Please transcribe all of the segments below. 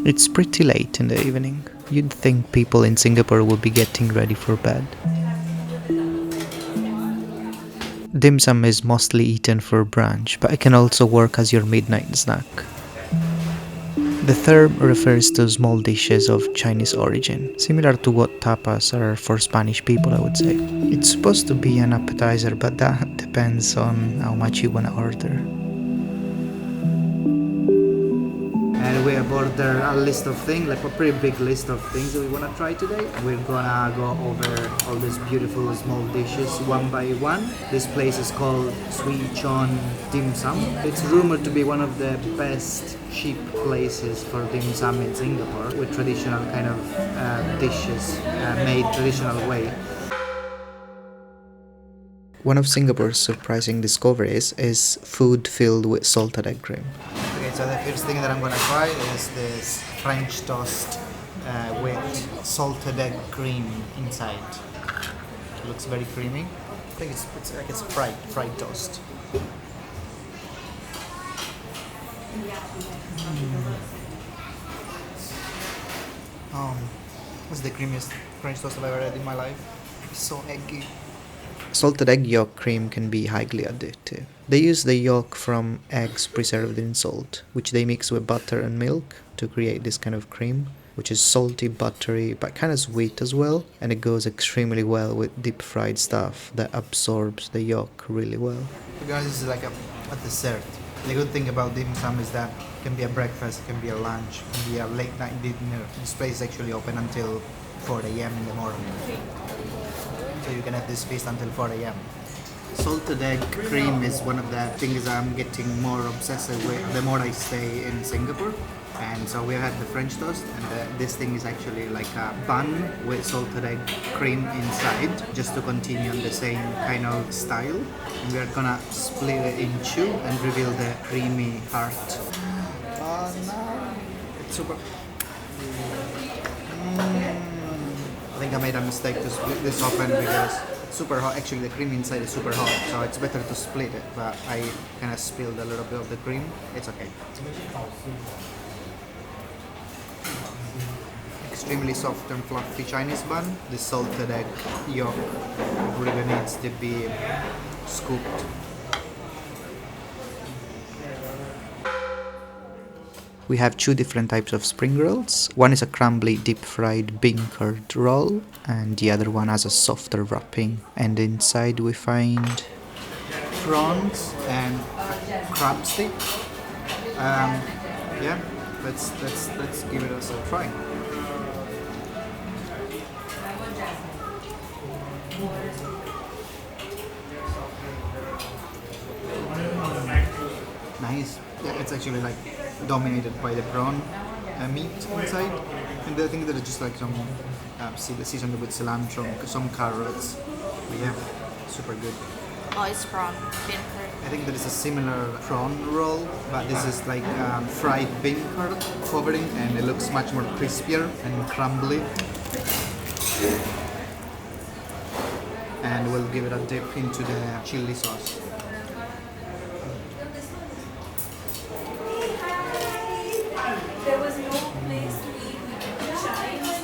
It's pretty late in the evening. You'd think people in Singapore would be getting ready for bed. Dim sum is mostly eaten for brunch, but it can also work as your midnight snack. The term refers to small dishes of Chinese origin, similar to what tapas are for Spanish people, I would say. It's supposed to be an appetizer, but that depends on how much you want to order. And we have ordered a list of things, like a pretty big list of things that we want to try today. We're gonna go over all these beautiful small dishes one by one. This place is called Swee Chon Dim Sum. It's rumored to be one of the best cheap places for dim sum in Singapore, with traditional kind of dishes made traditional way. One of Singapore's surprising discoveries is food filled with salted egg cream. Okay, so the first thing that I'm gonna try is this French toast with salted egg cream inside. It looks very creamy. I think it's like it's fried toast. It's the creamiest French toast I've ever had in my life. It's so eggy. Salted egg yolk cream can be highly addictive. They use the yolk from eggs preserved in salt, which they mix with butter and milk to create this kind of cream, which is salty, buttery, but kind of sweet as well, and it goes extremely well with deep fried stuff that absorbs the yolk really well. Guys, this is like a dessert. The good thing about dim sum is that it can be a breakfast, it can be a lunch, it can be a late night dinner. This place is actually open until 4 a.m. in the morning. So you can have this feast until 4 a.m. Salted egg cream is one of the things I'm getting more obsessive with the more I stay in Singapore. And so we had the French toast, and this thing is actually like a bun with salted egg cream inside, just to continue on the same kind of style. And we are gonna split it in two and reveal the creamy part. Oh no! It's super. I think I made a mistake to split this open because it's super hot. Actually, the cream inside is super hot, so it's better to split it. But I kind of spilled a little bit of the cream. It's okay. Extremely soft and fluffy Chinese bun. The salted egg yolk really needs to be scooped. We have two different types of spring rolls. One is a crumbly deep fried bean curd roll, and the other one has a softer wrapping. And inside we find prawns and crab stick. Yeah, let's give it a try. Nice. Yeah, it's actually like dominated by the prawn meat inside, and I think there's just like some seasoned with cilantro, some carrots. But yeah, super good. Oh, it's prawn. Bean curd. I think there is a similar prawn roll, but this is like fried bean curd covering, and it looks much more crispier and crumbly. And we'll give it a dip into the chili sauce. There was no place to eat with Chinese.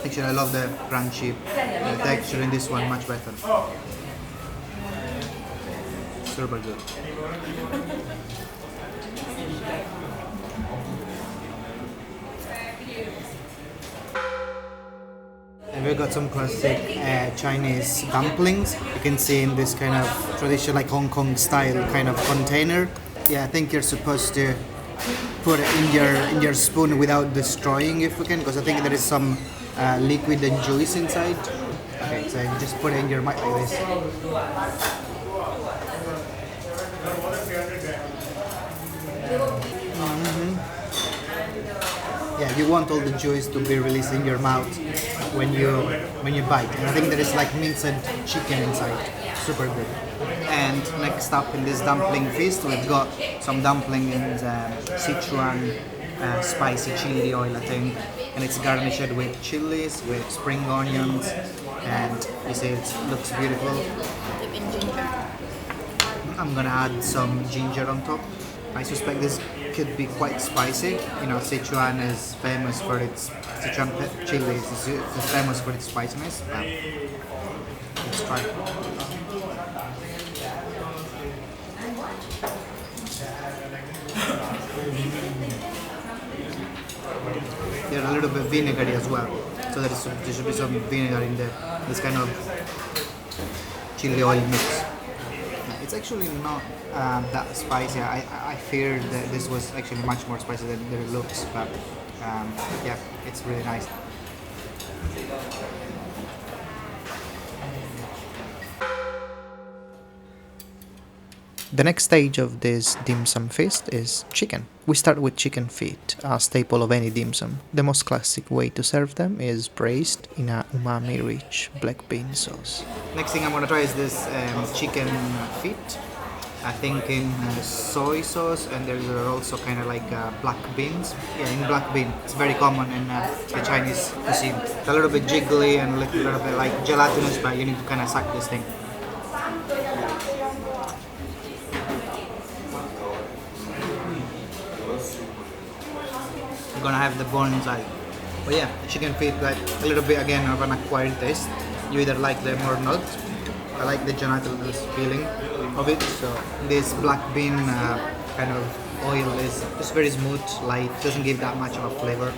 Actually, I love the crunchy texture in this one much better. Super good. And we got some classic Chinese dumplings. You can see in this kind of traditional, like Hong Kong style kind of container. Yeah, I think you're supposed to put it in your spoon without destroying, if you can, because I think there is some liquid and juice inside. Okay, so you just put it in your mouth like this. Yeah, you want all the juice to be released in your mouth when you bite. And I think there is like minced chicken inside. Super good. And next up in this dumpling feast, we've got some dumpling in Sichuan spicy chili oil, I think. And it's garnished with chilies, with spring onions, and you see it looks beautiful. Dip in ginger. I'm gonna add some ginger on top. I suspect this could be quite spicy. You know, Sichuan is famous for its Sichuan chili is famous for its spiciness. But let's try. They're a little bit vinegary as well, so there should be some vinegar in this kind of chili oil mix. It's actually not that spicy. I feared that this was actually much more spicy than it looks, but yeah, it's really nice. The next stage of this dim sum feast is chicken. We start with chicken feet, a staple of any dim sum. The most classic way to serve them is braised in a umami-rich black bean sauce. Next thing I'm gonna try is this chicken feet. I think in soy sauce, and there are also kind of like black beans. Yeah, in black bean. It's very common in the Chinese cuisine. It's a little bit jiggly and a little bit like gelatinous, but you need to kind of suck this thing. Gonna have the bone inside. But yeah, chicken feet, like a little bit again of an acquired taste. You either like them or not. I like the gelatinous feeling of it. So this black bean kind of oil is just very smooth, light, doesn't give that much of a flavor.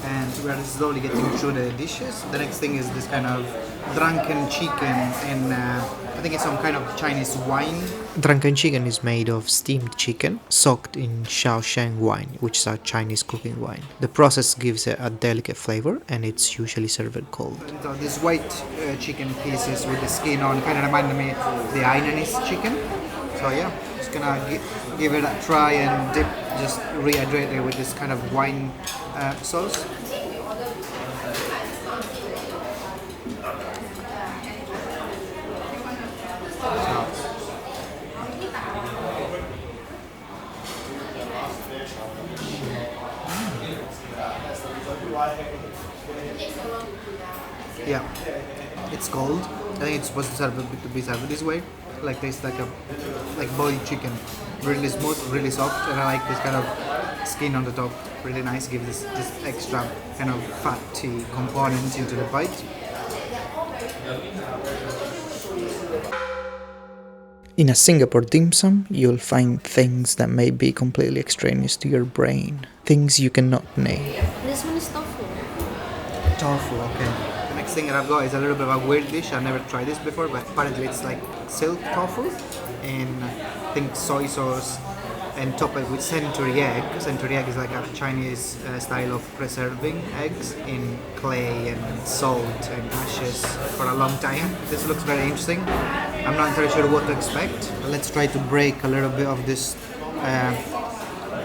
And we're slowly getting through the dishes. The next thing is this kind of drunken chicken in, I think it's some kind of Chinese wine. Drunken chicken is made of steamed chicken soaked in xiao wine, which is a Chinese cooking wine. The process gives it a delicate flavor, and it's usually served cold. So these white chicken pieces with the skin on kind of reminded me of the Hainanese chicken. So yeah, just gonna give it a try and dip, just rehydrate it with this kind of wine sauce. Yeah, it's cold. I think it's supposed to be served this way. Like tastes like boiled chicken, really smooth, really soft, and I like this kind of skin on the top. Really nice. Give this extra kind of fatty component into the bite. In a Singapore dim sum, you'll find things that may be completely extraneous to your brain. Things you cannot name. This one is tofu. Tofu, okay. The next thing that I've got is a little bit of a weird dish. I've never tried this before, but apparently it's like silk tofu in, I think, soy sauce and topped with century egg. Century egg is like a Chinese style of preserving eggs in clay and salt and ashes for a long time. This looks very interesting. I'm not entirely sure what to expect. Let's try to break a little bit of this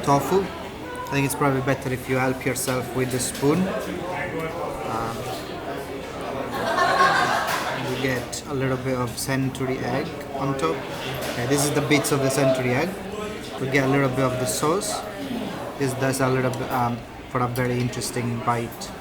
tofu. I think it's probably better if you help yourself with the spoon. You get a little bit of century egg on top. Okay, this is the bits of the century egg. We get a little bit of the sauce. This does a little bit for a very interesting bite.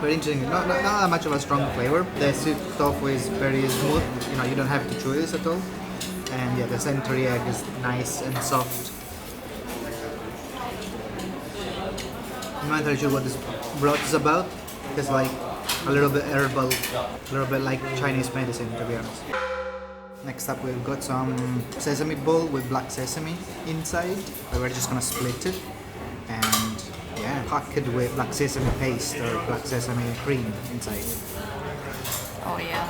Very interesting. Not that much of a strong flavor. The sweet tofu is very smooth. You know, you don't have to chew this at all. And yeah, the century egg is nice and soft. I'm not entirely sure what this broth is about. It's like a little bit herbal, a little bit like Chinese medicine, to be honest. Next up, we've got some Sesame Bowl with black sesame inside. We're just gonna split it, and yeah, packed with black sesame paste or black sesame cream inside. Oh yeah.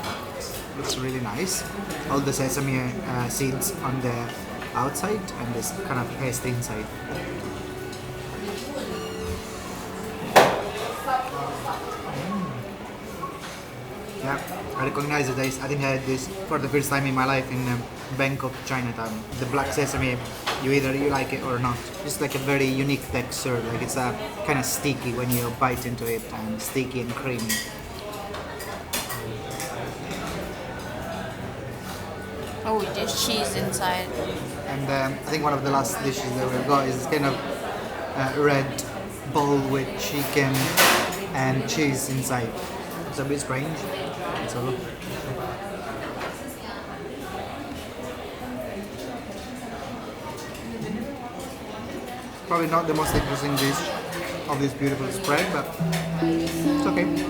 Looks really nice. All the sesame seeds on the outside and this kind of paste inside. Yeah, I recognize the taste. I think I had this for the first time in my life in Bangkok, Chinatown. The black sesame, either you like it or not. It's like a very unique texture. Like it's a kind of sticky when you bite into it, and sticky and creamy. Oh, there's cheese inside. And I think one of the last dishes that we've got is kind of red bowl with chicken and cheese inside. It's a bit strange. Let's have a look. Probably not the most interesting dish of this beautiful spread, but it's okay.